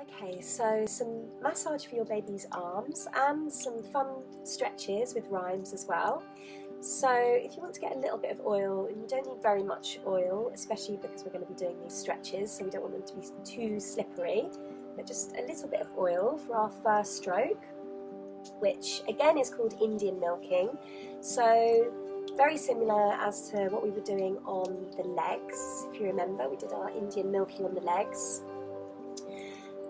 Okay, so some massage for your baby's arms and some fun stretches with rhymes as well. So if you want to get a little bit of oil, and you don't need very much oil, especially because we're going to be doing these stretches, so we don't want them to be too slippery, but just a little bit of oil for our first stroke, which again is called Indian milking. So very similar as to what we were doing on the legs. If you remember, we did our Indian milking on the legs.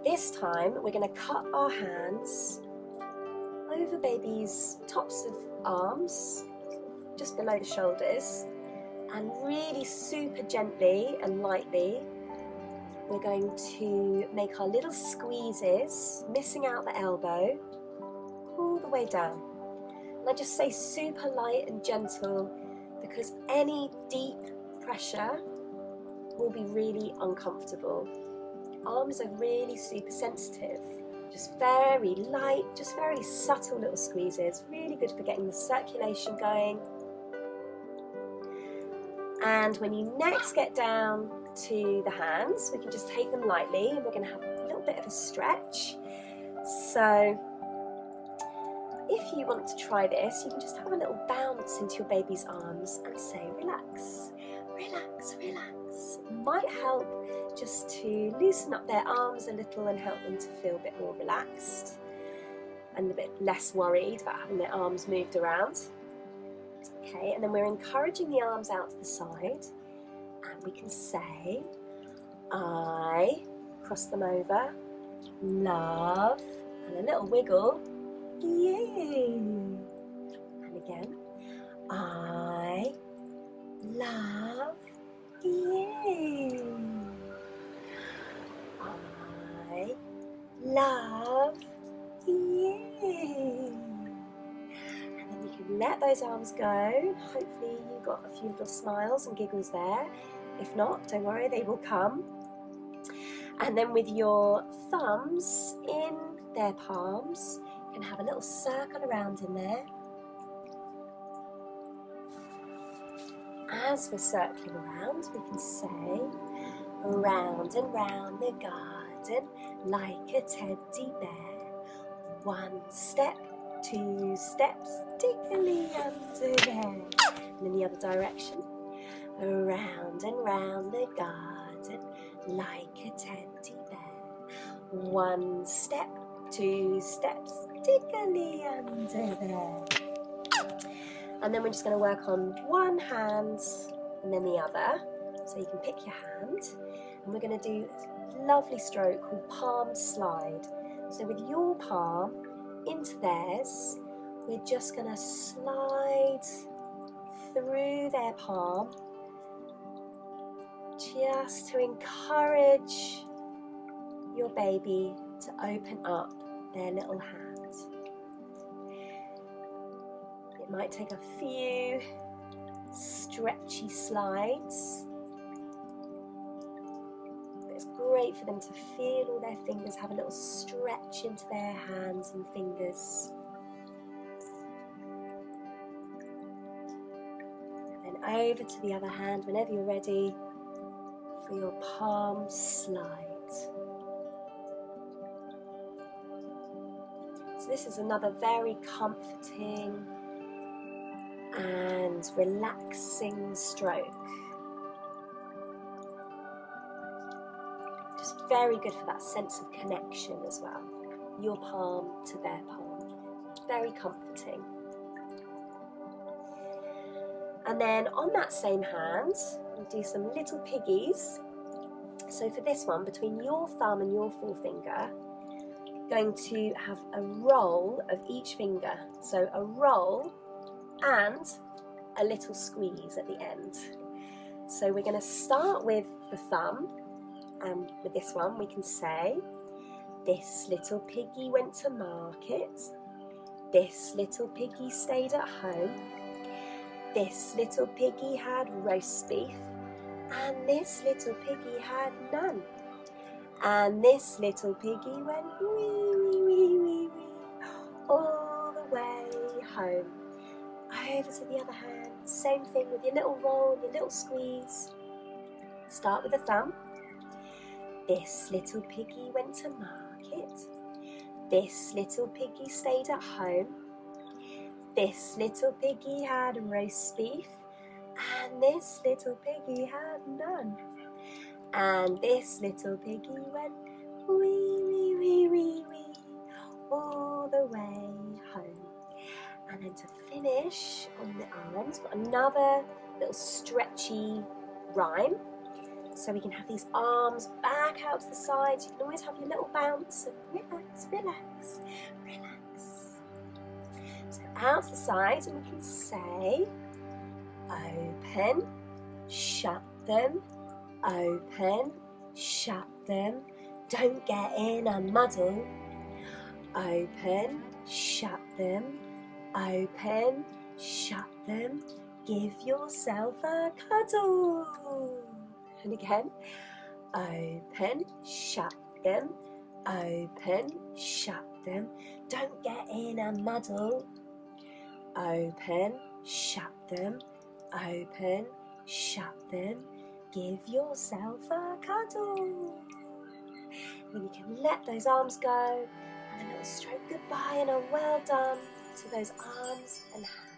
This time we're going to cup our hands over baby's tops of arms, just below the shoulders, and really super gently and lightly we're going to make our little squeezes, missing out the elbow, all the way down. And I just say super light and gentle because any deep pressure will be really uncomfortable. Arms are really super sensitive. Just very light, just very subtle little squeezes, really good for getting the circulation going. And when you next get down to the hands, we can just take them lightly and we're going to have a little bit of a stretch. So if you want to try this, you can just have a little bounce into your baby's arms and say relax, relax, relax. It might help just to loosen up their arms a little and help them to feel a bit more relaxed and a bit less worried about having their arms moved around. Okay, and then we're encouraging the arms out to the side, and we can say, I, cross them over, love, and a little wiggle, you. And again, I love you. I love you. And then you can let those arms go. Hopefully you got a few little smiles and giggles there. If not, don't worry, they will come. And then with your thumbs in their palms, you can have a little circle around in there. As we're circling around, we can say, round and round the garden like a teddy bear. One step, two steps, tickly under there. And in the other direction, round and round the garden like a teddy bear. One step, two steps, tickly under there. And then we're just going to work on one hand and then the other. So you can pick your hand, and we're going to do a lovely stroke called palm slide. So with your palm into theirs, we're just going to slide through their palm, just to encourage your baby to open up their little hand. It might take a few stretchy slides. It's great for them to feel all their fingers have a little stretch into their hands and fingers. And then over to the other hand whenever you're ready for your palm slide. So this is another very comforting and relaxing stroke. Just very good for that sense of connection as well. Your palm to their palm. Very comforting. And then on that same hand, we'll do some little piggies. So for this one, between your thumb and your forefinger, going to have a roll of each finger. So a roll and a little squeeze at the end. So we're going to start with the thumb, and with this one we can say, this little piggy went to market, this little piggy stayed at home, this little piggy had roast beef, and this little piggy had none, and this little piggy went wee wee wee wee wee all the way home. Over to the other hand, same thing with your little roll, your little squeeze. Start with the thumb. This little piggy went to market. This little piggy stayed at home. This little piggy had roast beef, and this little piggy had none. And this little piggy went wee, wee, wee, wee, wee, all the way home. And then to finish on the arms, got another little stretchy rhyme. So we can have these arms back out to the sides. You can always have your little bounce and relax, relax, relax. So out to the sides, and we can say, open, shut them, open, shut them. Don't get in a muddle. Open, shut them, open, shut them. Give yourself a cuddle. And again, open, shut them, open, shut them. Don't get in a muddle. Open, shut them, open, shut them. Give yourself a cuddle. Then you can let those arms go, and a little stroke goodbye and a well done to those arms and hands.